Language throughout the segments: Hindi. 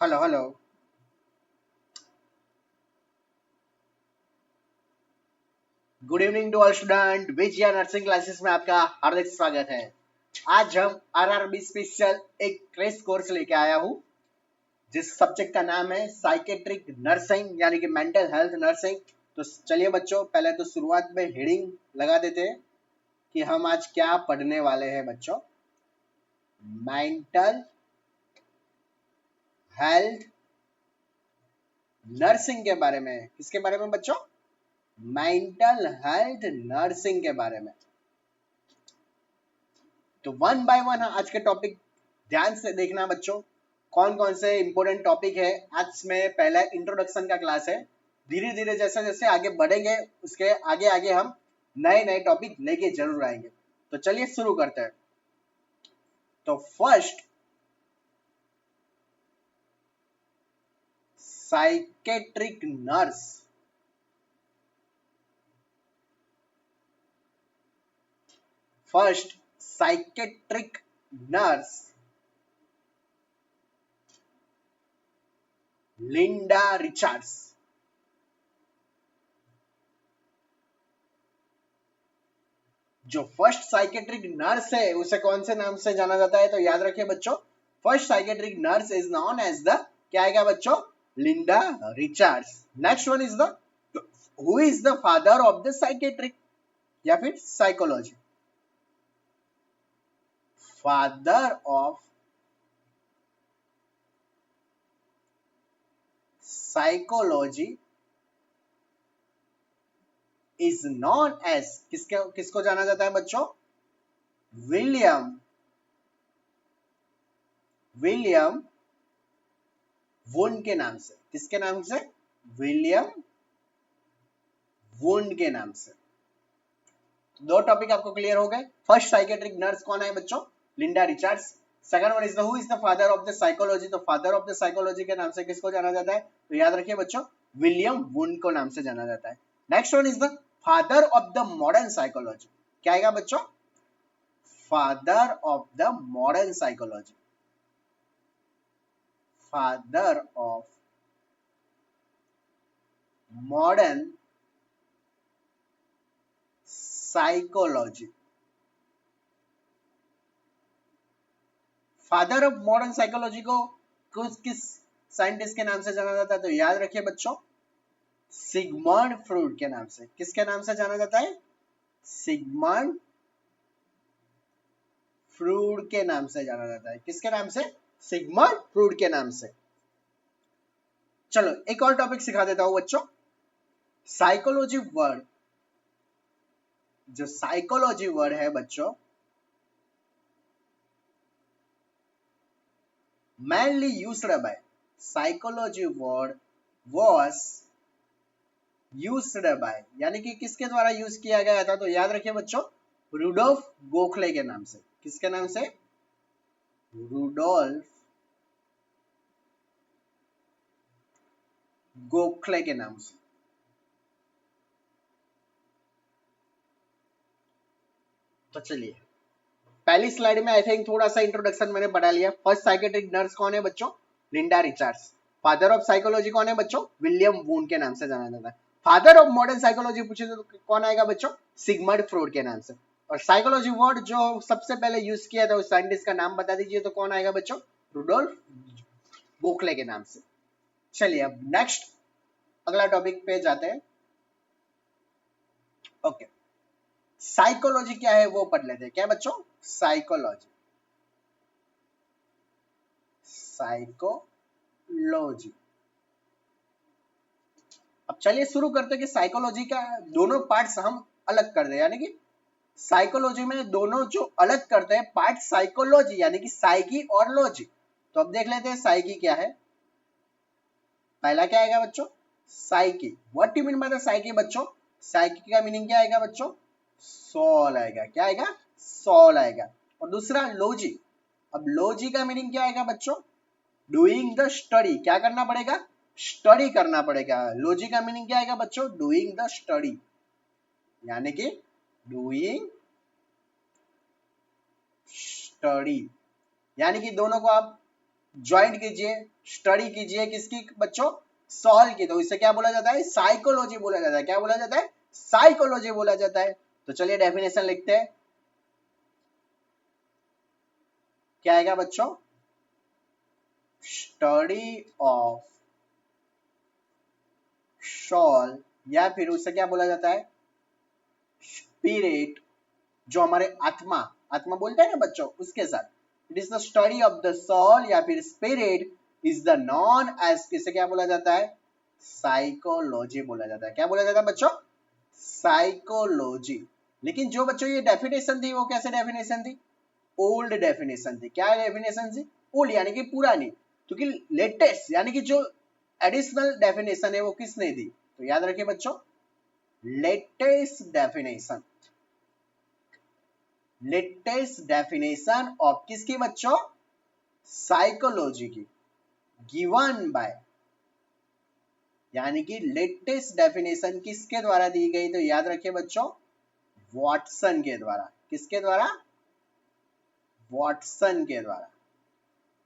Hello hello. Good evening to all student. Vijaya nursing classes में आपका हार्दिक स्वागत है। आज हम आरआरबी स्पेशल एक क्रेश कोर्स लेके आया हूँ जिस सब्जेक्ट का नाम है साइकेट्रिक नर्सिंग यानी कि मेंटल हेल्थ नर्सिंग। तो चलिए बच्चों, पहले तो शुरुआत में हेडिंग लगा देते हैं कि हम आज क्या पढ़ने वाले हैं बच्चों। मेंटल हेल्थ नर्सिंग के बारे में। किसके बारे में बच्चों? मेंटल हेल्थ नर्सिंग के बारे में। तो वन बाय वन आज के टॉपिक ध्यान से देखना बच्चों। कौन कौन से इंपॉर्टेंट टॉपिक है आज में। पहला इंट्रोडक्शन का क्लास है। धीरे धीरे जैसे जैसे आगे बढ़ेंगे उसके आगे आगे हम नए नए टॉपिक लेके जरूर आएंगे। तो चलिए शुरू करते हैं। तो first, psychiatric nurse. First psychiatric nurse Linda Richards. जो फर्स्ट साइकेट्रिक नर्स है उसे कौन से नाम से जाना जाता है? तो याद रखिए बच्चों, first psychiatric nurse is known as the, क्या आएगा बच्चों? Linda Richards. Next one is the, who is the father of the psychiatric या फिर psychology? Father of psychology is known as, किसको जाना जाता है बच्चों? विलियम विलियम वुंड के नाम से। किसके नाम से? विलियम वुंड के नाम से। दो टॉपिक आपको क्लियर हो गए। फर्स्ट साइकेट्रिक नर्स कौन है बच्चों? Linda Richards. Second one is the, who is the father of the psychology? तो फादर ऑफ द साइकोलॉजी के नाम से किसको जाना जाता है? तो याद रखिए बच्चों, विलियम वुंड को नाम से जाना जाता है। Next one is the father of the modern psychology. क्या आएगा बच्चों? Father of the modern psychology. Father of modern psychology. Father of modern psychology को किस साइंटिस्ट के नाम से जाना जाता है? तो याद रखिए बच्चों, सिगमंड फ्रूड के नाम से। किसके नाम से जाना जाता है? सिगमंड फ्रूड के नाम से जाना जाता है। किसके नाम से? सिगमंड फ्रूड के नाम से। चलो एक और टॉपिक सिखा देता हूं बच्चों। साइकोलॉजी वर्ड, जो साइकोलॉजी वर्ड है बच्चों, mainly used by, psychology word was used by, यानी कि किसके द्वारा यूज किया गया था? तो याद रखिए बच्चों, रुडोल्फ गोखले के नाम से। किसके नाम से? रुडोल्फ गोखले के नाम से। तो चलिए, पहली स्लाइड में आई थिंक थोड़ा सा इंट्रोडक्शन मैंने पढ़ा लिया। फर्स्ट साइकेट्रिक नर्स कौन है बच्चों? Linda Richards. Father of psychology कौन है बच्चों? विलियम वून के नाम से जाना जाता है। फादर ऑफ मॉडर्न साइकोलॉजी पूछे तो कौन आएगा बच्चों? सिगमंड फ्रॉइड के नाम से। और साइकोलॉजी वर्ड जो सबसे पहले यूज किया था उस साइंटिस्ट का नाम बता दीजिए, तो कौन आएगा बच्चों? रुडोल्फ गोखले के नाम से। चलिए अब नेक्स्ट अगला टॉपिक पे जाते हैं। ओके, साइकोलॉजी क्या है वो पढ़ लेते हैं। क्या बच्चों? साइकोलॉजी। साइकोलॉजी। अब चलिए शुरू करते हैं कि साइकोलॉजी का दोनों पार्ट्स हम अलग कर दें, यानी कि साइकोलॉजी में दोनों जो अलग करते हैं पार्ट, साइकोलॉजी यानी कि साइकी और लॉजी। तो अब देख लेते हैं साइकी क्या है। पहला क्या आएगा बच्चों? Psyche. What do mean by the psyche बच्चों? साइकी का मीनिंग क्या आएगा बच्चों? सोल आएगा। क्या आएगा? सोल आएगा। और दूसरा लॉजी। अब लॉजी का मीनिंग क्या आएगा बच्चों? Doing the study. क्या करना पड़ेगा? स्टडी करना पड़ेगा। लॉजी का मीनिंग क्या आएगा बच्चों? डूइंग द स्टडी, यानी कि डूइंग स्टडी, यानी कि दोनों को आप ज्वाइंट कीजिए, स्टडी कीजिए किसकी बच्चों, सॉल की, तो इसे क्या बोला जाता है, साइकोलॉजी बोला जाता है। क्या बोला जाता है, साइकोलॉजी बोला जाता है। तो चलिए डेफिनेशन लिखते हैं, क्या आएगा बच्चों, स्टडी ऑफ सॉल, या फिर उसे क्या बोला जाता है, स्पिरिट, जो हमारे आत्मा, आत्मा बोलते हैं ना बच्चों, उसके साथ, it is the study of the soul या फिर spirit is the known as, किसे क्या बोला जाता है, साइकोलॉजी बोला जाता है। क्या बोला जाता है बच्चों, साइकोलॉजी। लेकिन जो बच्चों ये डेफिनेशन थी वो कैसे डेफिनेशन थी, ओल्ड डेफिनेशन थी। क्या डेफिनेशन थी, ओल्ड यानी कि पुरानी, क्योंकि लेटेस्ट यानी कि जो एडिशनल डेफिनेशन है वो किसने दी, तो याद रखिए बच्चों, latest definition, latest definition of किसकी बच्चों, साइकोलॉजी की, गिवन बाय, यानी कि लेटेस्ट डेफिनेशन किसके द्वारा दी गई, तो याद रखिए बच्चों, वॉटसन के द्वारा। किसके द्वारा, वॉटसन के द्वारा।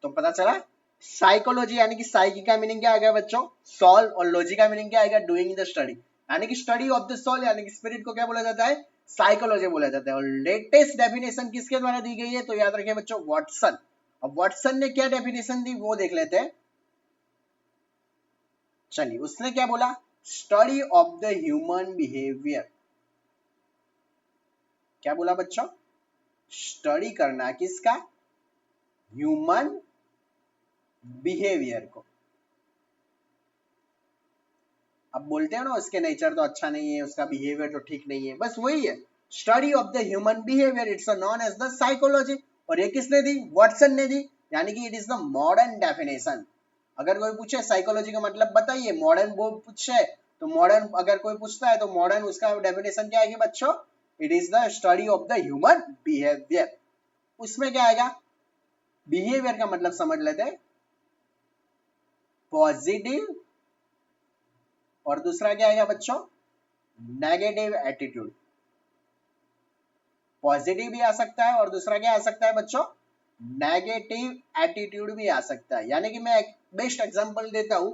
तो पता चला साइकोलॉजी यानी कि साइकी का मीनिंग क्या आ गया बच्चों, सॉल, और लॉजी का मीनिंग क्या आएगा, डूइंग द स्टडी, यानी कि स्टडी ऑफ द सॉल यानी कि स्पिरिट को क्या बोला जाता है, साइकोलॉजी बोला जाता है। और लेटेस्ट डेफिनेशन किसके द्वारा दी गई है, तो याद रखिए बच्चों, वॉटसन। अब वॉटसन ने क्या डेफिनेशन दी वो देख लेते हैं। चलिए उसने क्या बोला, study of the human behaviour. क्या बोला बच्चों, स्टडी करना किसका, ह्यूमन बिहेवियर को। अब बोलते हैं ना उसके नेचर तो अच्छा नहीं है, उसका बिहेवियर तो ठीक नहीं है, बस वही है, study of the human behaviour, it's known as the psychology. और ये किसने दी, वॉटसन ने दी, यानी कि it is the modern definition. अगर कोई पूछे साइकोलॉजी का मतलब बताइए, मॉडर्न वो पूछे, तो मॉडर्न अगर कोई पूछता है तो मॉडर्न उसका डेफिनेशन क्या आएगी बच्चों, it is the study of the human behaviour. उसमें क्या आएगा, बिहेवियर का मतलब समझ लेते हैं, पॉजिटिव, और दूसरा क्या आएगा बच्चों, नेगेटिव एटीट्यूड। पॉजिटिव भी आ सकता है और दूसरा क्या आ सकता है बच्चों, नेगेटिव एटीट्यूड भी आ सकता है। यानी कि मैं एक बेस्ट एग्जांपल देता हूं,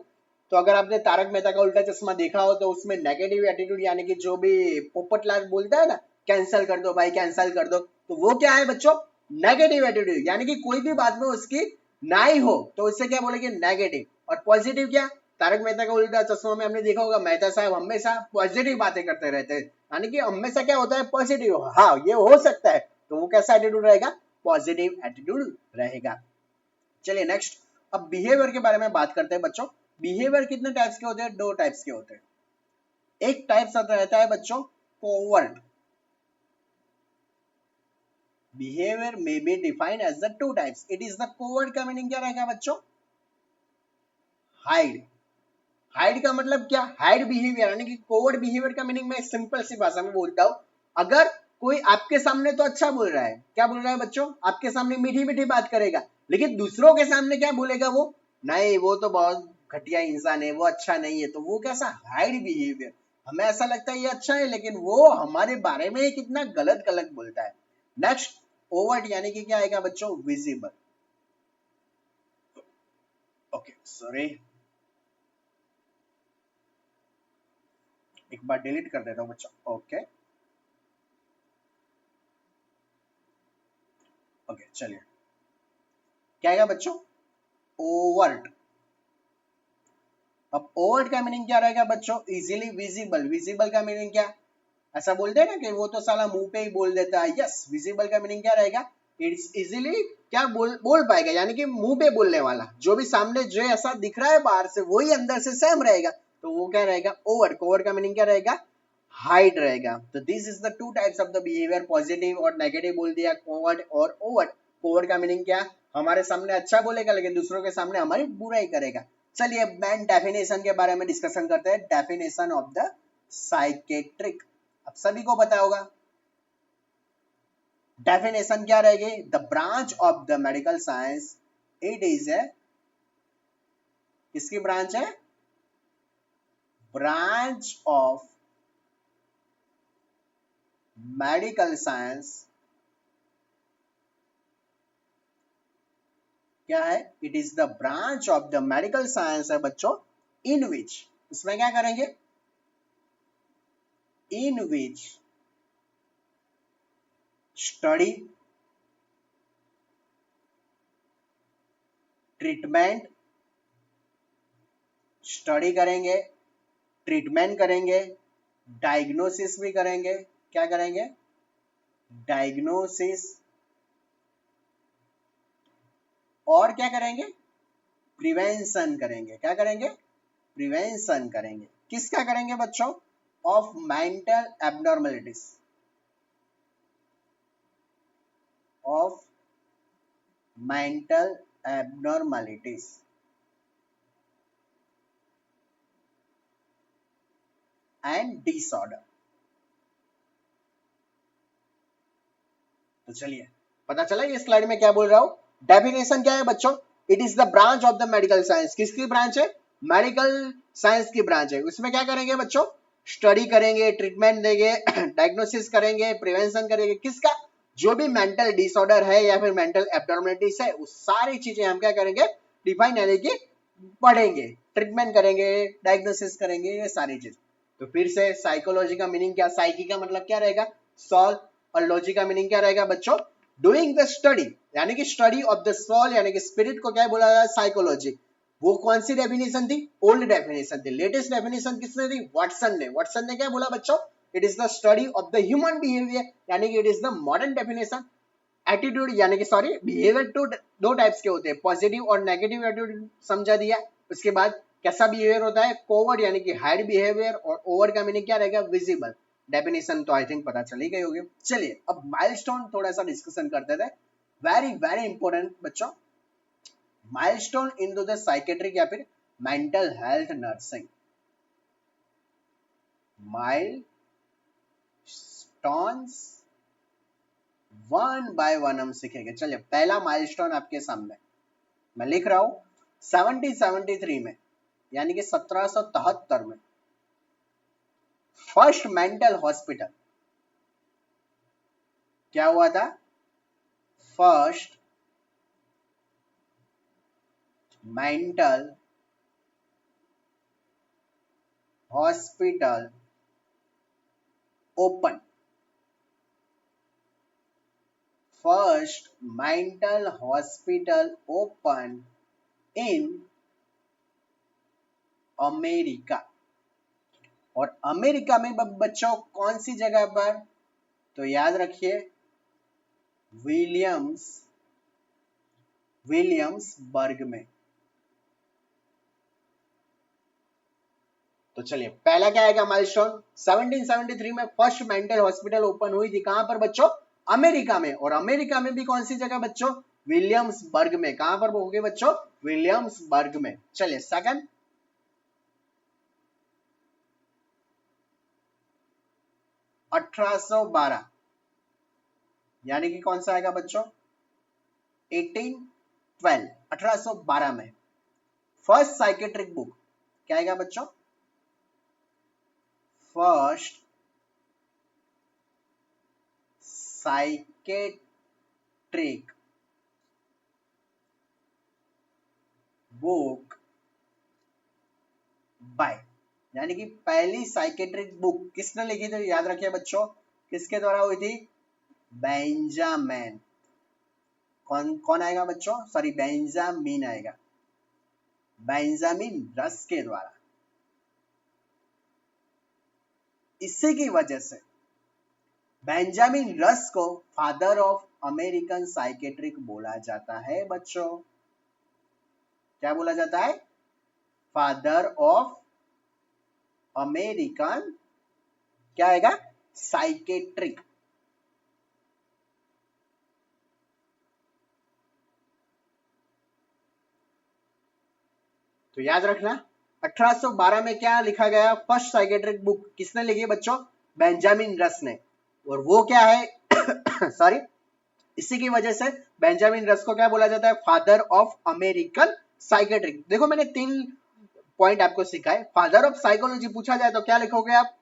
तो अगर आपने तारक मेहता का उल्टा चश्मा देखा हो तो उसमें नेगेटिव एटीट्यूड यानी कि जो भी पोपटलाल बोलता है ना, कैंसिल कर दो भाई, कैंसिल कर दो, तो वो क्या है बच्चों, नेगेटिव एटीट्यूड, यानी कि कोई भी बात में उसकी ना ही हो तो उससे क्या बोलेंगे, नेगेटिव। और पॉजिटिव क्या, तारक मेहता का उल्टा चश्मा में हमने देखा होगा, मेहता साहब हमेशा पॉजिटिव बातें करते रहते हैं, यानी कि हमेशा क्या होता है, पॉजिटिव, हाँ ये हो सकता है, तो वो कैसा एटीट्यूड रहेगा, पॉजिटिव एटीट्यूड रहेगा। चलिए नेक्स्ट, अब बिहेवियर के बारे में बात करते हैं बच्चों। बिहेवियर कितने टाइप्स के होते हैं, दो टाइप्स के होते हैं। एक टाइप रहता है बच्चों covert, behaviour may be defined as the two types, it is the covert का मीनिंग क्या रहेगा बच्चों, हाइड। हाइड का मतलब क्या, हाइड बिहेवियर, यानी कि कोवर्ट बिहेवियर का मीनिंग मैं सिंपल सी भाषा में बोलता हूं, अगर कोई आपके सामने तो अच्छा बोल रहा है, क्या बोल रहा है बच्चों, आपके सामने मीठी मीठी बात करेगा, लेकिन दूसरों के सामने क्या बोलेगा वो, नहीं वो तो बहुत घटिया इंसान है, वो अच्छा नहीं है, तो वो कैसा, हाइड बिहेवियर। हमें ऐसा लगता है ये अच्छा है, लेकिन वो हमारे बारे में कितना गलत गलत बोलता है। नेक्स्ट, ओवर्ट यानी कि क्या आएगा बच्चों, विजिबल। ओके सॉरी, एक बार डिलीट कर देता हूं बच्चों। ओके ओके चलिए, क्या आएगा बच्चों, ओवर्ट। अब ओवर्ट का मीनिंग क्या रहेगा बच्चों, इजीली विजिबल। विजिबल का मीनिंग क्या, ऐसा बोलते हैं ना कि वो तो साला मुंह पे ही बोल देता है, यस, विजिबल का मीनिंग क्या रहेगा, इट्स इजीली क्या बोल पाएगा, यानी कि मुंह पे बोलने वाला, जो भी सामने जो ऐसा दिख रहा है बाहर से वही अंदर से सेम रहेगा, तो वो क्या रहेगा, ओवर्ट। ओवर्ट का मीनिंग क्या रहेगा, हाइड रहेगा। तो this is the two types of the behaviour, positive और नेगेटिव बोल दिया, कोवर्ट और ओवर्ट। कोवर्ट का मीनिंग क्या, हमारे सामने अच्छा बोलेगा लेकिन दूसरों के सामने हमारी बुराई करेगा। चलिए मैन डेफिनेशन के बारे में डिस्कशन करते हैं, डेफिनेशन ऑफ द साइकेट्रिक। अब सभी को पता होगा डेफिनेशन क्या रहेगी, the branch of the medical science, it is ए, किसकी ब्रांच है, ब्रांच ऑफ मेडिकल साइंस, क्या है, it is the branch of the medical science है बच्चों, इन विच, इसमें क्या करेंगे, इन विच स्टडी, ट्रीटमेंट, स्टडी करेंगे, ट्रीटमेंट करेंगे, डायग्नोसिस भी करेंगे, क्या करेंगे, डायग्नोसिस, और क्या करेंगे, प्रिवेंशन करेंगे, क्या करेंगे, प्रिवेंशन करेंगे, किसका करेंगे बच्चों, of mental abnormalities, of mental abnormalities and disorder. तो चलिए पता चला ये स्लाइड में क्या बोल रहा हूं, डेफिनेशन क्या है बच्चों, it is the branch of the medical science, किसकी ब्रांच है, मेडिकल साइंस की ब्रांच है, उसमें क्या करेंगे बच्चों, स्टडी करेंगे, ट्रीटमेंट देंगे, डायग्नोसिस करेंगे, प्रिवेंशन करेंगे, किसका, जो भी मेंटल डिसऑर्डर है या फिर मेंटल एब्नॉर्मलिटीज है, वो सारी चीजें हम क्या करेंगे, डिफाइन यानी कि पढ़ेंगे, ट्रीटमेंट करेंगे, डायग्नोसिस करेंगे, ये सारी चीज। तो फिर से साइकोलॉजी का मीनिंग क्या, साइकी का मतलब क्या रहेगा, सॉल, और लॉजी का मीनिंग क्या रहेगा बच्चों, डूइंग द स्टडी, यानी कि स्टडी ऑफ द सोल, यानी कि स्पिरिट को क्या बोला जाता है, साइकोलॉजी। वो कौन सी डेफिनेशन थी, ओल्ड डेफिनेशन थी, लेटेस्ट डेफिनेशन किसने दी, वाटसन ने। वाटसन ने क्या बोला बच्चों, it is the study of the human behaviour, यानी कि it is the modern definition. Attitude यानी कि सॉरी, बिहेवियर टू दो टाइप्स के होते हैं, पॉजिटिव और नेगेटिव एटीट्यूड समझा दिया। उसके बाद कैसा बिहेवियर होता है, कोवर्ड यानी कि हाइड बिहेवियर, और ओवर का मीनिंग क्या रहेगा, विजिबल। डेफिनेशन तो आई थिंक पता चली गई होगी। चलिए अब माइलस्टोन थोड़ा सा डिस्कशन करते थे, वेरी वेरी इंपॉर्टेंट बच्चों, माइलस्टोन इन द साइकेट्रिक या फिर mental health nursing. Milestones one by one हम सीखेंगे। चलिए पहला माइलस्टोन आपके सामने मैं लिख रहा हूं, 1773 में यानी कि 1773 में फर्स्ट मेंटल हॉस्पिटल क्या हुआ था, first mental hospital open, first mental hospital open in America. और अमेरिका में बच्चों कौन सी जगह पर, तो याद रखिए विलियम्सबर्ग में। तो चलिए पहला क्या आएगा माइलस्टोन, 1773 में फर्स्ट मेंटल हॉस्पिटल ओपन हुई थी, कहां पर बच्चों, अमेरिका में। और अमेरिका में भी कौन सी जगह बच्चों, विलियम्सबर्ग में। कहां पर होगी बच्चों, विलियम्सबर्ग में। चलिए सेकंड, 1812 यानी कि कौन सा आएगा बच्चों, 1812 में फर्स्ट साइकेट्रिक बुक क्या आएगा बच्चों, फर्स्ट साइकेट्रिक बुक बाय, यानी कि पहली साइकेट्रिक बुक किसने लिखी थी, याद रखिए बच्चों, किसके द्वारा हुई थी, बेंजामिन। कौन आएगा बच्चों, सॉरी बेंजामिन आएगा, बेंजामिन रस के द्वारा। इसी की वजह से बेंजामिन रस को फादर ऑफ अमेरिकन साइकेट्रिक बोला जाता है बच्चों। क्या बोला जाता है, फादर ऑफ अमेरिकन क्या आएगा, साइकेट्रिक। तो याद रखना 1812 में क्या लिखा गया, फर्स्ट साइकेट्रिक बुक किसने लिखी बच्चों, बेंजामिन रस ने। और वो क्या है सॉरी इसी की वजह से बेंजामिन रस को क्या बोला जाता है, फादर ऑफ अमेरिकन साइकेट्रिक। देखो मैंने 3 पॉइंट आपको सिखाए। फादर ऑफ साइकोलॉजी पूछा जाए तो क्या लिखोगे आप,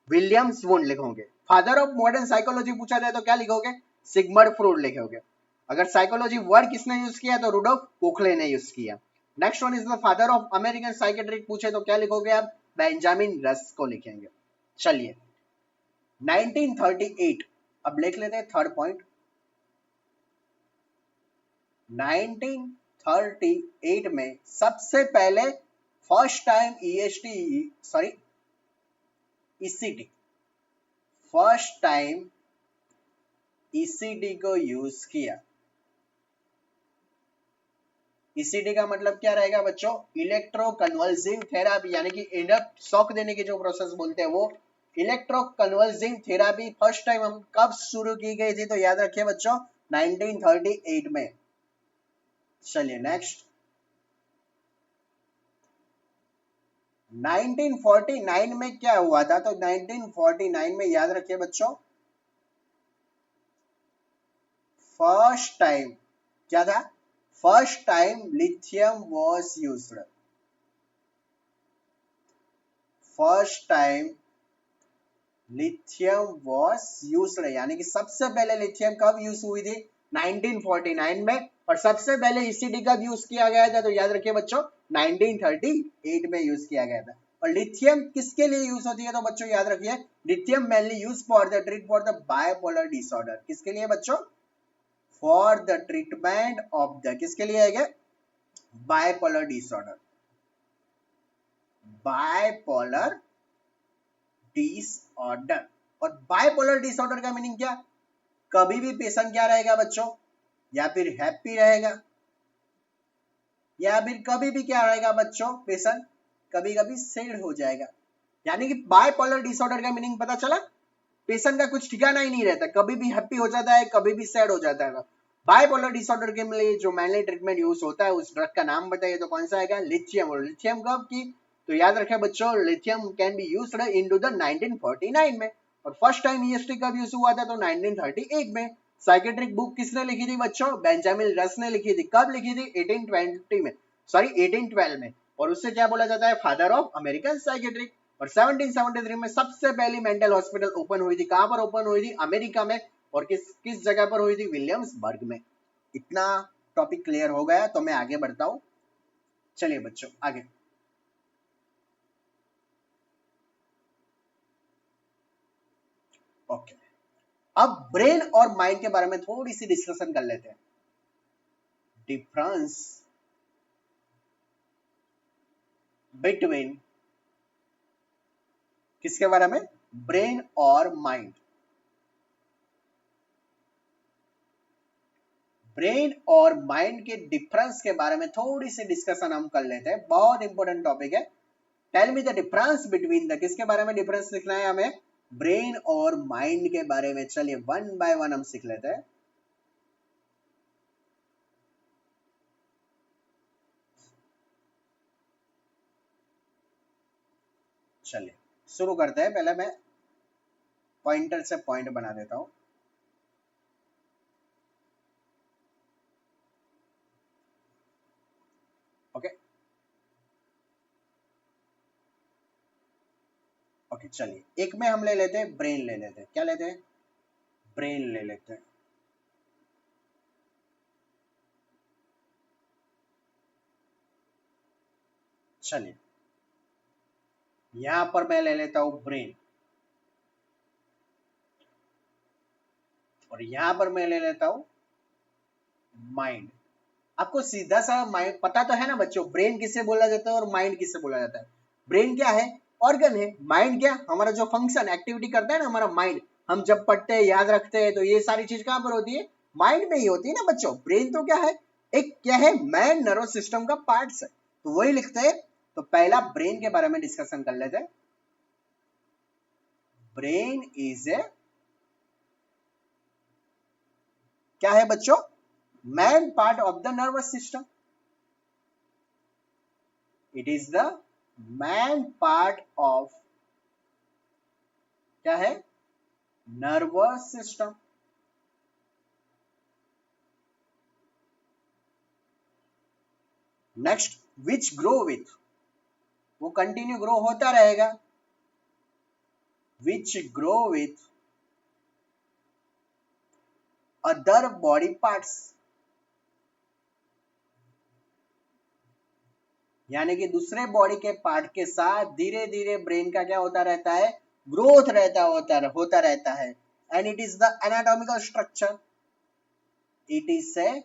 विलियम्स वुंड लिखोगे। फादर ऑफ मॉडर्न साइकोलॉजी पूछा जाए तो क्या लिखोगे, सिगमंड फ्रॉइड लिखोगे। अगर साइकोलॉजी वर्ड किसने यूज किया तो रुडोल्फ कोखले ने यूज किया। Next one is the father of American psychiatric पूछे तो क्या लिखोगे आप? बेंजामिन रस्क को लिखेंगे। चलिए 1938 अब लिख लेते हैं थर्ड पॉइंट। 1938 में सबसे पहले first time ECT first time ECT को यूज किया। ईसीटी का मतलब क्या रहेगा बच्चों? इलेक्ट्रो कन्वल्सिव थेरापी, यानी कि इंडक्ट शॉक देने की जो प्रोसेस बोलते हैं वो electro convulsive therapy first time हम कब शुरू की गई थी? तो याद रखिए बच्चों 1938 में। चलिए नेक्स्ट 1949 में क्या हुआ था? तो 1949 में याद रखिए बच्चों फर्स्ट टाइम क्या था? First time lithium was used. First time lithium was used, यानी कि सबसे पहले लिथियम कब यूज हुई थी? 1949 में। और सबसे पहले ईसीडी कब यूज किया गया था? तो याद रखिए बच्चों 1938 में यूज किया गया था। और लिथियम किसके लिए यूज होती है? तो बच्चों याद रखिए lithium mainly use for the treat for the bipolar disorder. किसके लिए बच्चों? For the treatment of the, किसके लिए है? Bipolar disorder. Bipolar disorder. और बायपोलर डिसऑर्डर का मीनिंग क्या? कभी भी पेशेंट क्या रहेगा बच्चों? या फिर हैप्पी रहेगा, या फिर कभी भी क्या रहेगा बच्चों? पेशेंट कभी कभी सैड हो जाएगा। यानी कि बायपोलर डिसऑर्डर का मीनिंग पता चला? पेशेंट का कुछ ठिकाना ही नहीं रहता, कभी भी हैप्पी हो जाता है, कभी भी सैड हो जाता है। बायपोलर डिसऑर्डर के लिए जो मेनली ट्रीटमेंट यूज होता है उस ड्रग का नाम बताइए, तो कौन सा आएगा? लिथियम। और लिथियम कब की? तो याद रखें बच्चों lithium can be used into the 1949 में। और फर्स्ट टाइम ईएसटी कब यूज हुआ था? तो 1938 में। साइकेट्रिक बुक किसने लिखी थी बच्चों? बेंजामिन रस्क ने लिखी थी। कब लिखी थी? 1820 में, सॉरी 1812 में। और उससे क्या बोला जाता है? Father of American psychiatric. और 1773 में सबसे पहली मेंटल हॉस्पिटल ओपन हुई थी। कहां पर ओपन हुई थी? अमेरिका में। और किस किस जगह पर हुई थी? विलियम्सबर्ग में। इतना टॉपिक क्लियर हो गया तो मैं आगे बढ़ता हूं। चलिए बच्चों आगे। ओके, अब ब्रेन और माइंड के बारे में थोड़ी सी डिस्कशन कर लेते हैं। डिफरेंस बिटवीन किसके बारे में? ब्रेन और माइंड। ब्रेन और माइंड के डिफरेंस के बारे में थोड़ी सी डिस्कशन हम कर लेते हैं। बहुत इंपॉर्टेंट टॉपिक है। Tell me the difference between the, किसके बारे में डिफरेंस लिखना है हमें? ब्रेन और माइंड के बारे में। चलिए वन बाय वन हम सीख लेते हैं। चलिए शुरू करते हैं। पहले मैं पॉइंटर से पॉइंट बना देता हूं। ओके ओके, चलिए एक में हम ले लेते हैं ब्रेन, ले लेते हैं। क्या लेते हैं? ब्रेन ले लेते हैं। चलिए यहां पर मैं ले लेता हूं ब्रेन, और यहां पर मैं ले लेता हूं माइंड। आपको सीधा सा माइंड पता तो है ना बच्चों, ब्रेन किसे बोला जाता है और माइंड किसे बोला जाता है? ब्रेन क्या है? ऑर्गन है। माइंड क्या? हमारा जो फंक्शन एक्टिविटी करता है ना हमारा माइंड, हम जब पढ़ते हैं याद रखते हैं, तो ये सारी चीज कहां पर होती है? माइंड में ही होती है ना बच्चों। ब्रेन तो क्या है? एक क्या है? मैन नर्वस सिस्टम का पार्ट है, तो वही लिखते हैं। तो पहला ब्रेन के बारे में डिस्कशन कर लेते हैं। ब्रेन इज ए, क्या है बच्चों? Man part of the nervous system. It is the man part of, क्या है? Nervous system. Next, which grow with, वो कंटिन्यू ग्रो होता रहेगा। Which grow with other body parts, यानी कि दूसरे बॉडी के पार्ट के साथ धीरे धीरे ब्रेन का क्या होता रहता है, ग्रोथ होता रहता है। And it is the anatomical structure, it is ए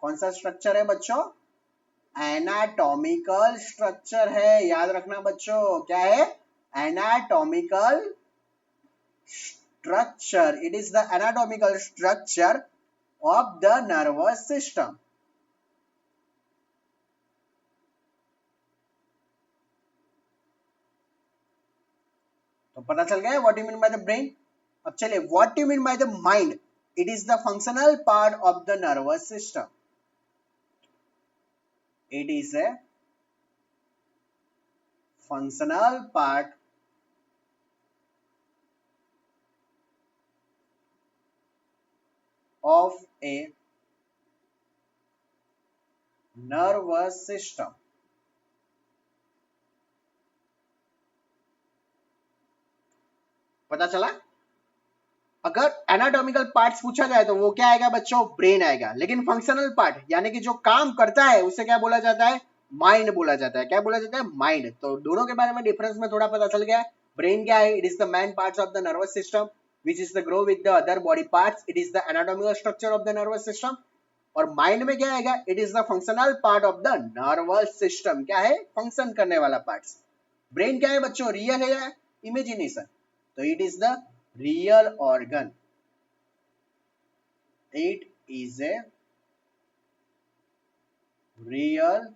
कौन सा स्ट्रक्चर है बच्चों, एनाटॉमिकल स्ट्रक्चर है, याद रखना बच्चों, क्या है, anatomical structure, it is the anatomical structure of the nervous system. तो पता चल गया what you mean by the brain. अब चलिए what you mean by the mind, it is the functional part of the nervous system, it is A functional part of a nervous system। पता चला। अगर एनाटॉमिकल पार्ट्स पूछा जाए तो वो क्या आएगा बच्चों, ब्रेन आएगा, लेकिन फंक्शनल पार्ट यानी कि जो काम करता है उसे क्या बोला जाता है, माइंड बोला जाता है। क्या बोला जाता है, माइंड। तो दोनों के बारे में डिफरेंस में थोड़ा पता चल गया। ब्रेन क्या है, it is the main parts of the nervous system which is the grow with the other body parts, it is the anatomical structure of the nervous system। और माइंड में क्या आएगा, it is the functional part of the nervous system, क्या है, फंक्शन करने वाला पार्ट्स। ब्रेन क्या है बच्चों, रियल है या इमेजिनेशन, तो it is the real organ, it is a real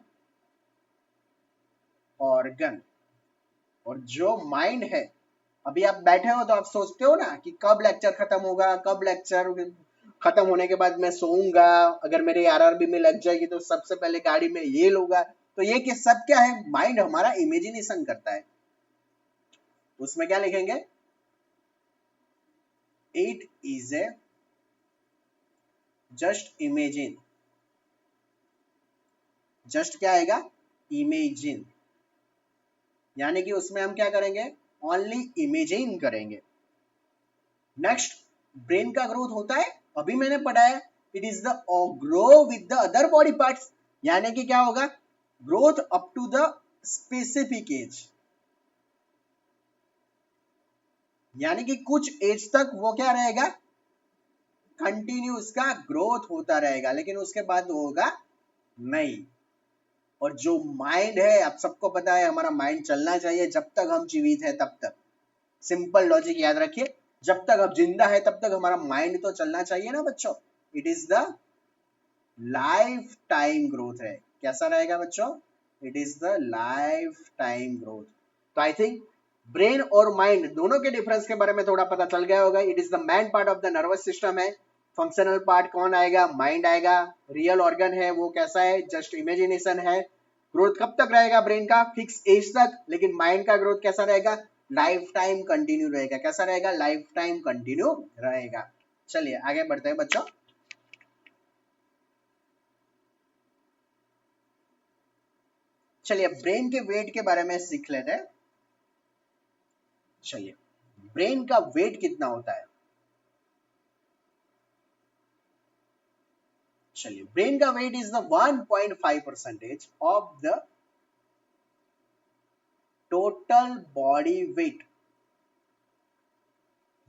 organ. और जो माइंड है, अभी आप बैठे हो तो आप सोचते हो ना कि कब लेक्चर खत्म होगा, कब लेक्चर खत्म होने के बाद मैं सोऊंगा, अगर मेरे आरआरबी में लग जाएगी तो सबसे पहले गाड़ी में ये लूंगा। तो ये कि सब क्या है, माइंड हमारा इमेजिनेशन करता है। उसमें क्या लिखेंगे, it is a just imagine, just क्या आएगा, इमेजिन, यानी कि उसमें हम क्या करेंगे, ओनली इमेजिन करेंगे। नेक्स्ट, ब्रेन का ग्रोथ होता है, अभी मैंने पढ़ा है, it is the grow with the other body parts, यानी कि क्या होगा, growth up to the specific age, यानी कि कुछ एज तक वो क्या रहेगा, कंटिन्यू उसका ग्रोथ होता रहेगा, लेकिन उसके बाद होगा नहीं। और जो माइंड है, आप सबको पता है हमारा माइंड चलना चाहिए जब तक हम जीवित है तब तक। सिंपल लॉजिक याद रखिए, जब तक आप जिंदा है तब तक हमारा माइंड तो चलना चाहिए ना बच्चों। It is the life time growth है, कैसा रहेगा बच्चों, it is the life time growth. तो आई थिंक ब्रेन और माइंड दोनों के डिफरेंस के बारे में थोड़ा पता चल गया होगा। It is the main part of the nervous system है, फंक्शनल पार्ट कौन आएगा, माइंड आएगा, रियल ऑर्गन है वो कैसा है, जस्ट इमेजिनेशन है। ग्रोथ कब तक रहेगा ब्रेन का, फिक्स एज तक, लेकिन माइंड का ग्रोथ कैसा रहेगा, लाइफ टाइम कंटिन्यू रहेगा। कैसा रहेगा, लाइफ टाइम कंटिन्यू रहेगा। चलिए आगे बढ़ते हैं बच्चों। चलिए ब्रेन के वेट के बारे में सीख लेते हैं। चलिए, ब्रेन का वेट कितना होता है, चलिए ब्रेन का weight is the 1.5% of the total body weight,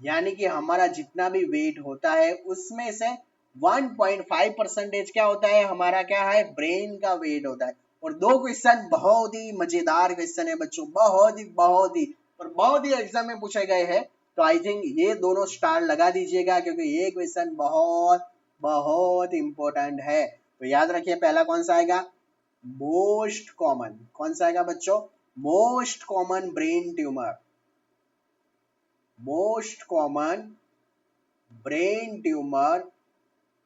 यानी कि हमारा जितना भी वेट होता है उसमें से 1.5% क्या होता है, हमारा क्या है, ब्रेन का वेट होता है। और दो क्वेश्चन बहुत ही मजेदार क्वेश्चन है बच्चों, बहुत ही और बहुत ही एग्जाम में पूछे गए हैं। तो आई थिंक ये दोनों स्टार लगा दीजिएगा, क्योंकि ये क्वेश्चन बहुत बहुत इंपॉर्टेंट है। तो याद रखिए, पहला कौन सा आएगा, मोस्ट कॉमन, कौन सा आएगा बच्चों, most common brain tumour, most common brain tumour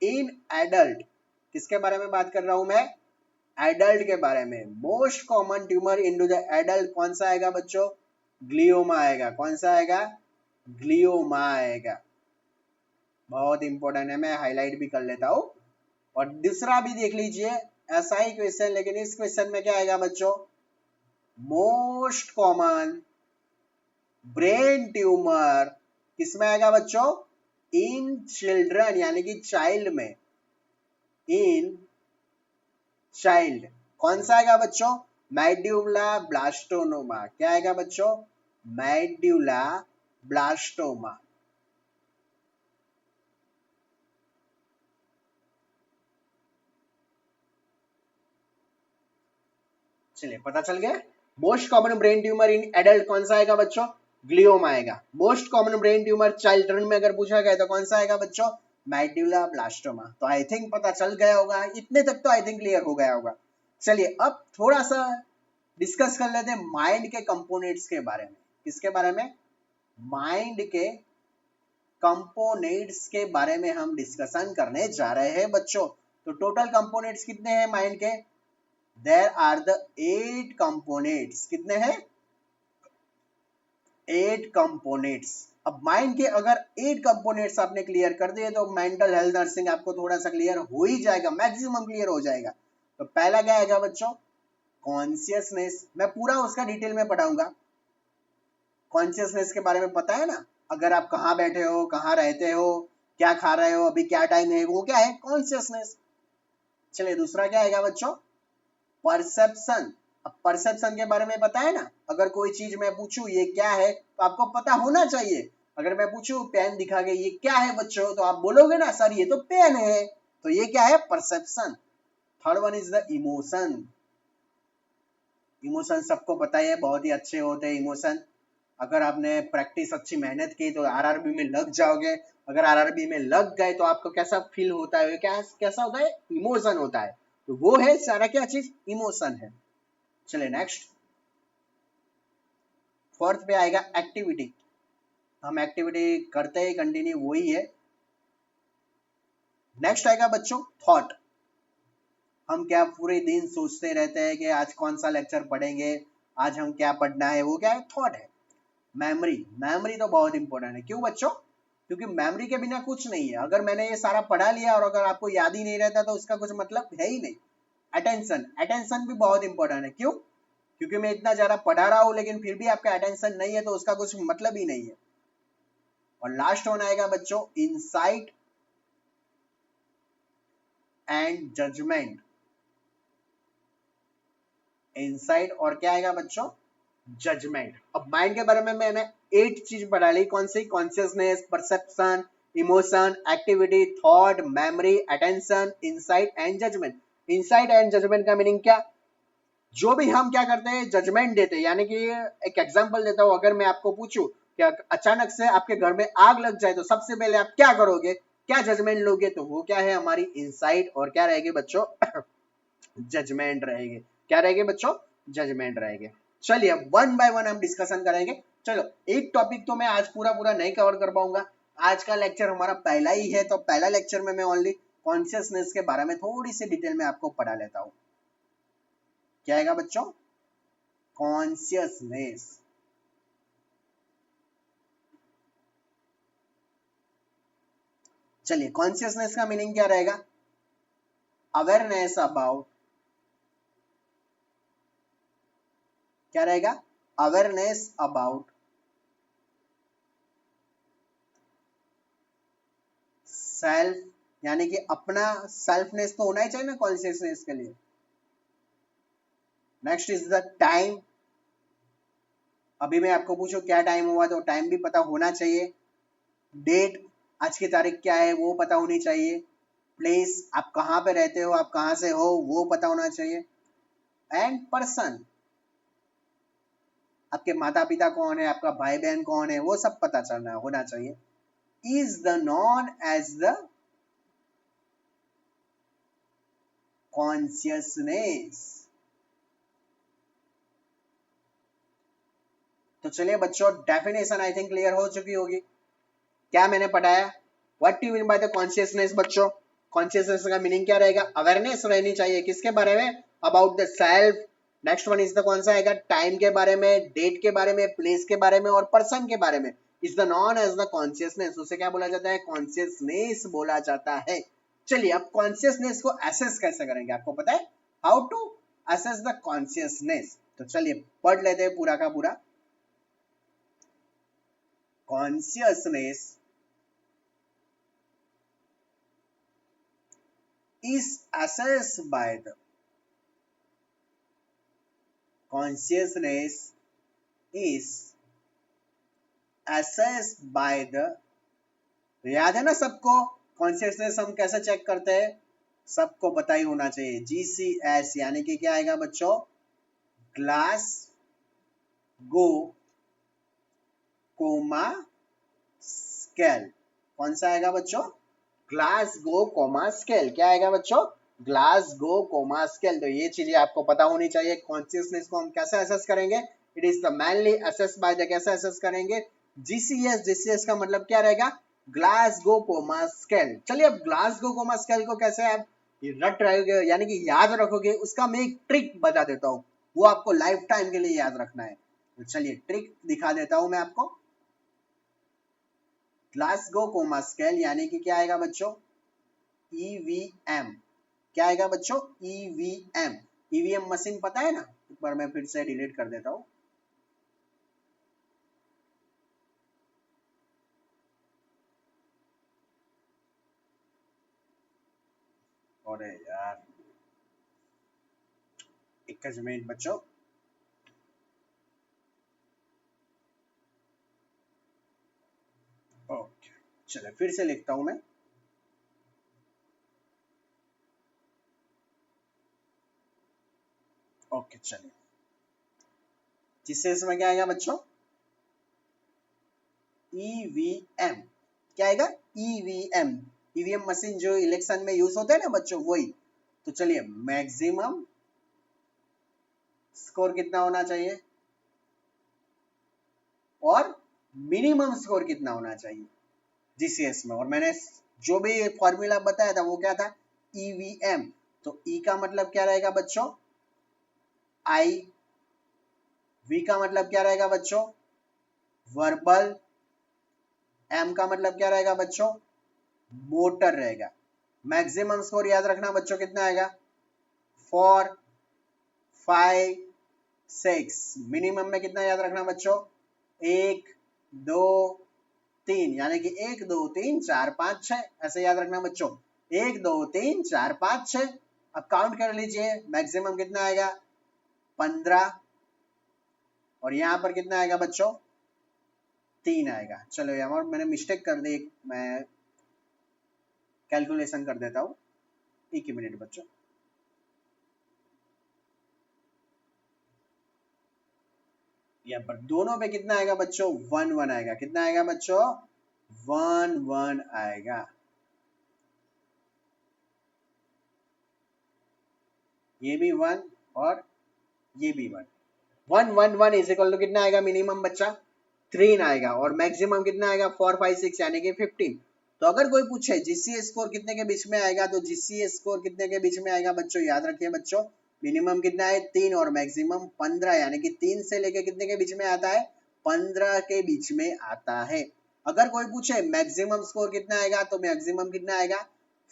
in adult. किसके बारे में बात कर रहा हूं मैं, एडल्ट के बारे में। Most common tumour in to the adult कौन सा आएगा बच्चों, ग्लियोमा आएगा। कौन सा आएगा, ग्लियोमा आएगा। बहुत इंपॉर्टेंट है, मैं हाईलाइट भी कर लेता हूं। और दूसरा भी देख लीजिए, ऐसा ही क्वेश्चन, लेकिन इस क्वेश्चन में क्या आएगा बच्चों, मोस्ट कॉमन ब्रेन ट्यूमर किसमें आएगा बच्चों, इन चिल्ड्रन यानी कि चाइल्ड में, इन चाइल्ड कौन सा आएगा बच्चों? मेड्यूला ब्लास्टोनोमा। क्या आएगा बच्चों? Medulla blastoma. चलिए पता चल गया। Most common brain tumour in adult कौन सा आएगा बच्चों? ग्लियोमा आएगा। Most common brain tumour children में अगर पूछा गया तो कौन सा आएगा बच्चों? Medulla blastoma. तो आई थिंक पता चल गया होगा, इतने तक तो आई थिंक क्लियर हो गया होगा। चलिए अब थोड़ा सा डिस्कस कर लेते हैं माइंड के कंपोनेंट्स के बारे में। किसके बारे में? माइंड के कंपोनेंट्स के बारे में हम डिस्कशन करने जा रहे हैं बच्चों। तो टोटल कंपोनेंट्स कितने हैं माइंड के? There are the 8 components. कितने हैं? 8 कंपोनेंट्स। अब माइंड के अगर 8 कंपोनेंट्स आपने क्लियर कर दिए तो मेंटल हेल्थ नर्सिंग आपको थोड़ा सा क्लियर हो ही जाएगा, मैक्सिमम क्लियर हो जाएगा। तो पहला क्या आएगा बच्चों? कॉन्शियसनेस। मैं पूरा उसका डिटेल में पढ़ाऊंगा। कॉन्शियसनेस के बारे में पता है ना, अगर आप कहाँ बैठे हो, कहाँ रहते हो, क्या खा रहे हो, अभी क्या टाइम है, वो क्या है? कॉन्शियसनेस। चलिए दूसरा क्या आएगा बच्चों? परसेप्शन। अब परसेप्शन के बारे में पता है ना, अगर कोई चीज मैं पूछूं ये क्या है तो आपको पता होना चाहिए। अगर मैं पूछूं पेन दिखा के ये क्या है बच्चों, तो आप बोलोगे ना सर ये तो पेन है। तो ये क्या है? Perception. Third one is the emotion. Emotion सबको पता है, बहुत ही अच्छे होते हैं इमोशन। अगर आपने प्रैक्टिस अच्छी मेहनत की तो आरआरबी में लग जाओगे। अगर आरआरबी में लग गए तो आपको कैसा फील होता है? क्या कैसा होता है? इमोशन होता है। तो वो है सारा क्या चीज? इमोशन है। चलिए नेक्स्ट, फोर्थ पे आएगा एक्टिविटी। हम एक्टिविटी करते हैं कंटिन्यू, वही है। नेक्स्ट आएगा बच्चों थॉट। हम क्या पूरे दिन सोचते रहते हैं कि आज कौन सा लेक्चर पढ़ेंगे, आज हम क्या पढ़ना है, वो क्या है? थॉट है। मेमोरी। मेमोरी तो बहुत इंपॉर्टेंट है। क्यों बच्चों? क्योंकि मेमोरी के बिना कुछ नहीं है। अगर मैंने ये सारा पढ़ा लिया और अगर आपको याद ही नहीं रहता तो उसका कुछ मतलब है ही नहीं। अटेंशन। अटेंशन भी बहुत इंपॉर्टेंट है। क्यों? क्योंकि मैं इतना ज्यादा पढ़ा रहा हूं लेकिन फिर भी आपका अटेंशन नहीं है तो उसका कुछ मतलब ही नहीं है। और लास्ट वन आएगा बच्चों इंसाइट एंड जजमेंट। इंसाइट और क्या आएगा बच्चों? जजमेंट। अब माइंड के बारे में मैंने 8 चीज पढ़ा ली। कौन सी? Consciousness, perception, emotion, activity, thought, memory, attention, insight and judgement. Insight and judgement का मीनिंग क्या? जो भी हम क्या करते हैं, जजमेंट देते हैं। यानी कि एक एग्जांपल देता हूं, अगर मैं आपको पूछूं कि अचानक से आपके घर में आग लग जाए तो सबसे पहले आप क्या करोगे, क्या जजमेंट लोगे? तो वो क्या है? हमारी इंसाइट और क्या रहेगी बच्चों? जजमेंट रहेगी। क्या रहेगी बच्चों? जजमेंट रहेगी। चलिए अब वन बाय वन हम डिस्कशन करेंगे। चलो एक टॉपिक तो मैं आज पूरा पूरा नहीं कवर कर पाऊंगा। आज का लेक्चर हमारा पहला ही है, तो पहला लेक्चर में मैं ओनली कॉन्शियसनेस के बारे में थोड़ी सी डिटेल में आपको पढ़ा लेता हूँ। क्या आएगा बच्चों? कॉन्शियसनेस। चलिए कॉन्शियसनेस का मीनिंग क्या रहेगा? अवेयरनेस अबाउट, क्या रहेगा? Awareness about self. यानी कि अपना सेल्फनेस तो होना ही चाहिए ना कॉन्शियसनेस के लिए। Next is the time. अभी मैं आपको पूछूं क्या टाइम हुआ तो टाइम भी पता होना चाहिए। डेट, आज की तारीख क्या है वो पता होनी चाहिए। प्लेस, आप कहाँ पे रहते हो, आप कहाँ से हो, वो पता होना चाहिए। एंड पर्सन, आपके माता पिता कौन है, आपका भाई बहन कौन है, वो सब पता चलना होना चाहिए। Is the known as the consciousness. तो चलिए बच्चों डेफिनेशन आई थिंक क्लियर हो चुकी होगी। क्या मैंने पढ़ाया? What do you mean by the consciousness बच्चों? कॉन्शियसनेस का मीनिंग क्या रहेगा? अवेयरनेस रहनी चाहिए। किसके बारे में? About the self. Next one is the कौन सा आएगा? टाइम के बारे में, डेट के बारे में, प्लेस के बारे में और पर्सन के बारे में। Is the known as the consciousness. उसे क्या बोला जाता है? कॉन्शियसनेस बोला जाता है। चलिए अब कॉन्शियसनेस को एसेस कैसे करेंगे आपको पता है? How to assess the consciousness. तो चलिए पढ़ लेते हैं पूरा का पूरा। Consciousness is assessed by the consciousness is assessed by the, याद है ना सबको कॉन्शियसनेस हम कैसे चेक करते हैं, सबको पता ही होना चाहिए, GCS यानी कि क्या आएगा बच्चों, ग्लास गो कोमा स्केल। कौन सा आएगा बच्चों, ग्लास गो कोमा स्केल। क्या आएगा बच्चों, ग्लास गो कोमा स्केल। तो ये चीजें आपको पता होनी चाहिए। कॉन्शियसनेस को हम कैसे असेस करेंगे, it is the mainly assess by the, कैसे असेस करेंगे, GCS। GCS का मतलब क्या रहेगा, ग्लासगो कोमा स्केल। चलिए अब ग्लासगो कोमा स्केल को कैसे आप रट रहोगे यानी कि याद रखोगे, उसका मैं एक ट्रिक बता देता हूँ, वो आपको लाइफ टाइम के लिए याद रखना है। तो चलिए ट्रिक दिखा देता हूं मैं आपको। ग्लासगो कोमा स्केल यानी कि क्या आएगा बच्चों, EVM। क्या आएगा बच्चों, EVM। EVM मशीन पता है ना, एक बार मैं फिर से डिलीट कर देता हूं। अरे यार एक मिनट बच्चों, ओके चलिए फिर से लिखता हूं मैं। ओके चलिए, जिससे इसमें क्या आएगा बच्चों, EVM। क्या आएगा, EVM। EVM मशीन जो इलेक्शन में यूज होते हैं ना बच्चों, वही। तो चलिए मैक्सिमम स्कोर कितना होना चाहिए और मिनिमम स्कोर कितना होना चाहिए GCS में। और मैंने जो भी फॉर्मूला बताया था वो क्या था, EVM। तो E का मतलब क्या रहेगा बच्चों, I। V का मतलब क्या रहेगा बच्चों, वर्बल। M का मतलब क्या रहेगा बच्चों, मोटर रहेगा। मैक्सिमम स्कोर याद रखना बच्चों कितना आएगा, 4 5 6। मिनिमम में कितना याद रखना बच्चों, 1 2 3, यानी कि 1 2 3 4 5 6, ऐसे याद रखना बच्चों, 1 2 3 4 5 6। अब काउंट कर लीजिए, मैक्सिमम कितना आएगा, 15। और यहां पर कितना आएगा बच्चों, 3 आएगा। चलो यार मैंने मिस्टेक कर दी, मैं कैलकुलेशन कर देता हूं, एक ही मिनट बच्चों। यहाँ पर दोनों पे कितना आएगा बच्चों, 1 1 आएगा। कितना आएगा बच्चों, 1 1 आएगा। ये भी 1 और ये भी 1। 1 1 1 इज इक्वल टू कितना आएगा, मिनिमम बच्चा 3 आएगा और मैक्सिमम कितना आएगा, 4 5 6 यानी कि 15। तो अगर कोई पूछे GCS स्कोर कितने के बीच में आएगा, तो GCS स्कोर कितने के बीच में आएगा बच्चों, याद रखिए बच्चों, मिनिमम कितना है 3 और मैक्सिमम 15, यानी कि 3 से लेके कितने के बीच में आता है, 15 के बीच में आता है। अगर कोई पूछे मैक्सिमम स्कोर कितना आएगा, तो मैक्सिमम कितना आएगा,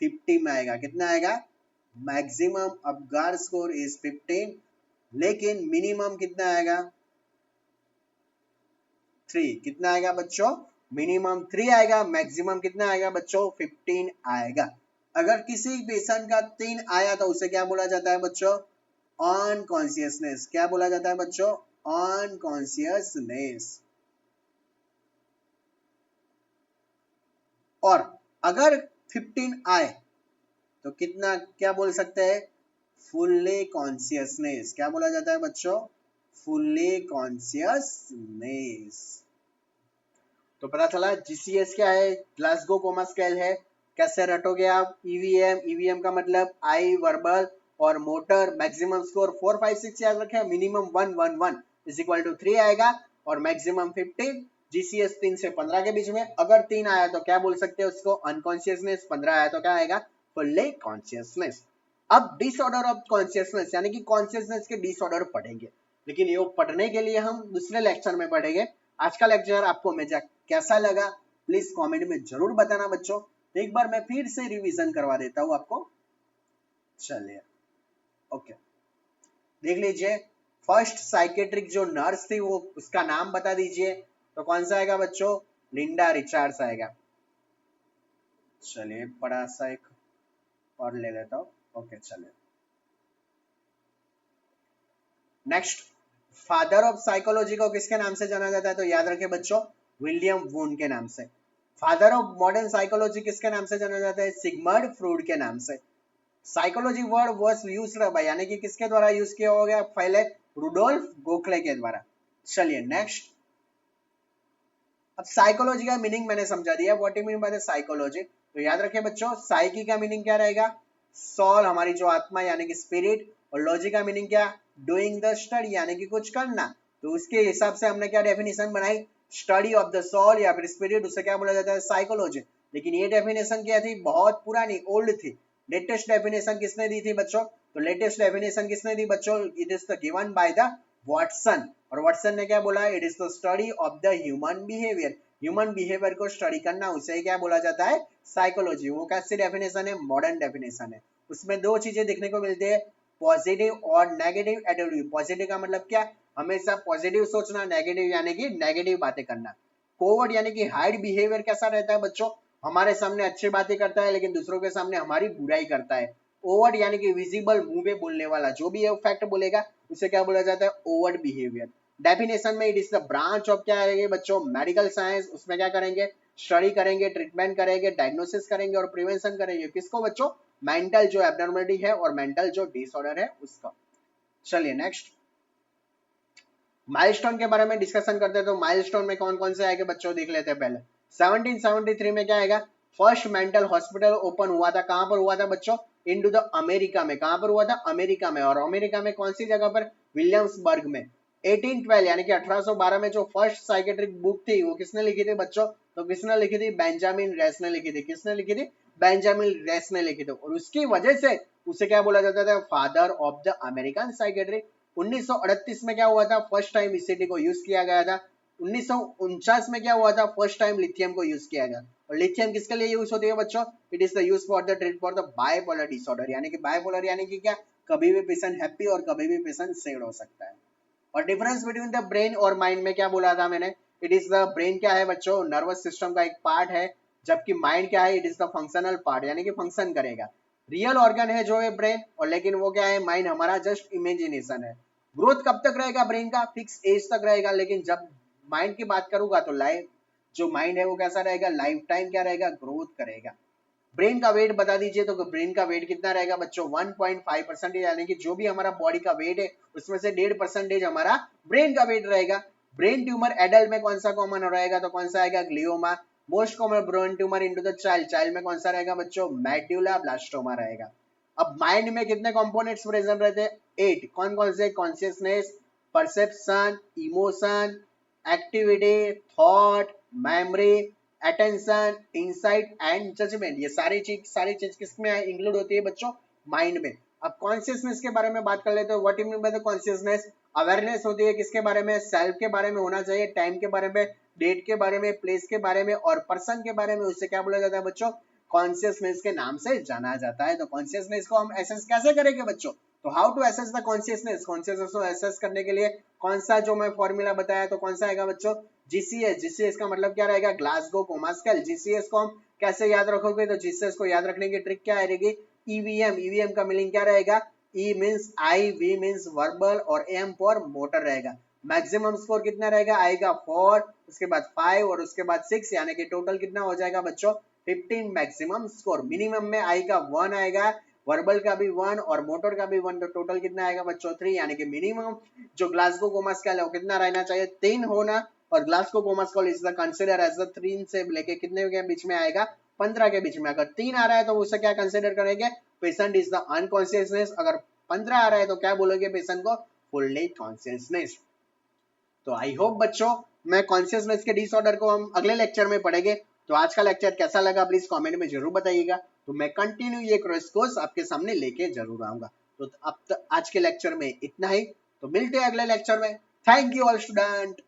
50 में आएगा। कितना आएगा, मैक्सिमम अपगार स्कोर इज 15, लेकिन मिनिमम कितना आएगा, 3। कितना आएगा बच्चों, मिनिमम 3 आएगा, मैक्सिमम कितना आएगा बच्चों, 15 आएगा। अगर किसी पेशेंट का 3 आया तो उसे क्या बोला जाता है बच्चों, अनकॉन्शियसनेस। क्या बोला जाता है बच्चों, अनकॉन्शियसनेस। और अगर 15 आए तो कितना, क्या बोल सकते हैं, फुल्ली कॉन्शियसनेस। क्या बोला जाता है बच्चों, फुल्ली कॉन्शियसनेस। तो पता चला GCS क्या है, ग्लासगो कोमा स्केल है। कैसे रटोगे आप, EVM का मतलब आई वर्बल और मोटर। मैक्सिमम स्कोर 4 5 6 याद रखें, मिनिमम 1 1 1 इज इक्वल टू 3 आएगा और मैक्सिमम 15। GCS 3 से 15 के बीच में। अगर 3 आया तो क्या बोल सकते हैं उसको, अनकॉन्शियसनेस। 15 आया तो क्या आएगा, फुल्ली कॉन्शियसनेस। अब डिसऑर्डर ऑफ कॉन्शियसनेस यानी कि कॉन्शियसनेस के डिसऑर्डर पढ़ेंगे, लेकिन ये पढ़ने के लिए हम दूसरे लेक्चर में पढ़ेंगे। आज का लेक्चर आपको कैसा लगा प्लीज कमेंट में जरूर बताना बच्चों। एक बार मैं फिर से रिवीजन करवा देता हूं आपको। चलिए ओके, देख लीजिए। फर्स्ट साइकेट्रिक जो नर्स थी वो, उसका नाम बता दीजिए। तो कौन सा आएगा बच्चों, लिंडा रिचार्ड्स आएगा। चलिए बड़ा सा एक और ले लेता हूँ। ओके चलिए नेक्स्ट, फादर ऑफ साइकोलॉजी को किसके नाम से जाना जाता है? तो याद रखिए बच्चों, विलियम वून के नाम से। फादर ऑफ मॉडर्न साइकोलॉजी किसके नाम से जाना जाता है? सिगमंड फ्रूड के नाम से। Psychology word was used by, यानी कि किसके द्वारा यूज किया हो गया? पहले रुडोल्फ गोखले के द्वारा। चलिए नेक्स्ट, अब साइकोलॉजी का मीनिंग मैंने समझा दिया, what you mean by the psychology. तो याद रखिए बच्चों, साइकी का मीनिंग क्या रहेगा? सोल, हमारी जो आत्मा यानी कि स्पिरिट, और लॉजी का मीनिंग क्या? डूइंग द स्टडी, यानी कि कुछ करना। तो उसके हिसाब से हमने क्या डेफिनेशन बनाई? स्टडी ऑफ द सोल या फिर स्पिरिट, उसे क्या बोला जाता है? साइकोलॉजी। लेकिन ये डेफिनेशन क्या थी? बहुत पुरानी, ओल्ड थी। लेटेस्ट डेफिनेशन किसने दी थी बच्चों? तो लेटेस्ट डेफिनेशन किसने दी बच्चों? It is the given by the Watson. और वाटसन ने क्या बोला? It is the study of the human behaviour. Human behaviour को स्टडी करना, उसे क्या बोला जाता है? साइकोलॉजी। वो कैसी डेफिनेशन है? मॉडर्न डेफिनेशन है। उसमें दो चीजें देखने को मिलती है, पॉजिटिव और नेगेटिव एटीट्यूड। पॉजिटिव का मतलब क्या? हमेशा पॉजिटिव सोचना, नेगेटिव यानी कि नेगेटिव बातें करना। कोवर्ड यानी कि हाइड बिहेवियर कैसा रहता है बच्चों? हमारे सामने अच्छी बातें करता है लेकिन दूसरों के सामने हमारी बुराई करता है। ओवर्ड यानी कि विजिबल, मुंह पे बोलने वाला, जो भी ये फैक्ट बोलेगा उसे क्या बोला जाता है? ओवर्ड बिहेवियर। डेफिनेशन में it is the branch of क्या है बच्चों? Medical science. उसमें क्या करेंगे? स्टडी करेंगे, ट्रीटमेंट करेंगे, डायग्नोसिस करेंगे और प्रिवेंशन करेंगे। किसको बच्चों? मेंटल जो एब्नॉर्मलिटी है और मेंटल जो डिसऑर्डर है उसका। चलिए नेक्स्ट, माइलस्टोन के बारे में डिस्कशन करते हैं। तो माइलस्टोन में कौन कौन से आएंगे बच्चों? देख लेते हैं पहले। 1773 में क्या आएगा? फर्स्ट मेंटल हॉस्पिटल ओपन हुआ था। कहां पर हुआ था बच्चों? इनटू द अमेरिका में। कहां पर हुआ था? अमेरिका में। और अमेरिका में कौन सी जगह पर? विलियम्सबर्ग में। 1812 यानी कि 1812 में जो फर्स्ट साइकेट्रिक बुक थी वो किसने लिखी थी बच्चों? तो किसने लिखी थी? बेंजामिन रेस ने लिखी थी। किसने लिखी थी? बेंजामिन रेस ने लिखी थी। और उसकी वजह से उसे क्या बोला जाता था? Father of the American psychiatry. 1938 में क्या हुआ था? फर्स्ट टाइम ईसीटी को यूज किया गया था। 1949 में क्या हुआ था? फर्स्ट टाइम लिथियम को यूज किया गया। और लिथियम किसके लिए यूज होती है बच्चों? It is the use for the treat for the bipolar disorder. यानी कि बाइपोलर यानी कि क्या? कभी भी पेशेंट हैप्पी और कभी भी पेशेंट सैड हो सकता है। और डिफरेंस बिटवीन द ब्रेन और माइंड में क्या बोला था मैंने? इट इज द ब्रेन क्या है बच्चों? नर्वस सिस्टम का एक पार्ट है, जबकि माइंड क्या है? It is the functional part, यानी कि फंक्शन करेगा। रियल ऑर्गन है जो है ब्रेन, और लेकिन वो क्या है? माइंड हमारा जस्ट इमेजिनेशन है। ग्रोथ कब तक रहेगा ब्रेन का? फिक्स एज तक रहेगा। लेकिन जब माइंड की बात करूंगा तो लाइफ, जो माइंड है वो कैसा रहेगा? लाइफ टाइम क्या रहेगा? ग्रोथ करेगा। ब्रेन का वेट बता दीजिए। तो ब्रेन का वेट कितना रहेगा बच्चों? 1.5%, यानी कि जो भी हमारा बॉडी का वेट है उसमें से 1.5% हमारा ब्रेन का वेट रहेगा। ब्रेन ट्यूमर एडल्ट में कौन सा कॉमन रहेगा? तो कौन सा आएगा? Glioma. Most common brain tumour into the child, child में कौन सा रहेगा बच्चों? मेडुला ब्लास्टोमा रहेगा। अब माइंड में कितने कंपोनेंट्स प्रेजेंट रहते हैं? 8। कौन कौन से? Consciousness, perception, emotion, activity, thought, memory, attention, insight and judgement. ये सारी चीज किसमें इंक्लूड होती है बच्चों? माइंड में। अब कॉन्शियसनेस के बारे में बात कर लेते हैं। What you mean by the consciousness? Awareness होती है किसके बारे में? सेल्फ के बारे में होना चाहिए, टाइम के बारे में, डेट के बारे में, प्लेस के बारे में और पर्सन के बारे में। उससे क्या बोला जाता है बच्चों? कॉन्शियसनेस के नाम से जाना जाता है। तो कॉन्शियसनेस को हम एसेस कैसे करेंगे बच्चों? तो how to assess the consciousness? Consciousness को एसेस करने के लिए कौन सा जो मैं फॉर्मूला बताया, तो कौन सा आएगा बच्चों? जीसीएस। जीसीएस का मतलब क्या रहेगा? Glasgow coma scale. जीसीएस को हम कैसे याद रखोगे? तो जीसीएस को याद रखने की ट्रिक क्या रहेगी? ईवीएम। ईवीएम का मीनिंग क्या रहेगा? E means eye, V means verbal और एम फॉर मोटर रहेगा। मैक्सिमम स्कोर कितना रहेगा? आई का 4, उसके बाद 5 और उसके बाद 6, यानी कि टोटल कितना हो जाएगा बच्चों? 15 मैक्सिमम स्कोर। मिनिमम में आई का 1 आएगा, वर्बल का भी 1 और मोटर का भी 1, तो टोटल कितना आएगा बच्चों? 3। यानी कि मिनिमम जो ग्लासगो कोमा स्केल है वो कितना रहना चाहिए? 3 होना। और Glasgow coma scale is the consider as the 3 से लेके कितने के बीच में आएगा? 15 के बीच में। अगर 3 आ रहा है तो उसे क्या कंसीडर करेंगे? Patient is the unconsciousness. अगर 15 आ रहा है तो क्या बोलोगे पेशेंट को? Fully consciousness. तो आई होप बच्चों, मैं कॉन्शियसनेस के डिसऑर्डर को हम अगले लेक्चर में पढ़ेंगे। तो आज का लेक्चर कैसा लगा प्लीज कमेंट में जरूर बताइएगा। तो मैं कंटिन्यू ये क्रैश कोर्स आपके सामने लेके जरूर आऊंगा। तो अब तक आज के लेक्चर में इतना ही। तो मिलते हैं अगले लेक्चर में। Thank you all student.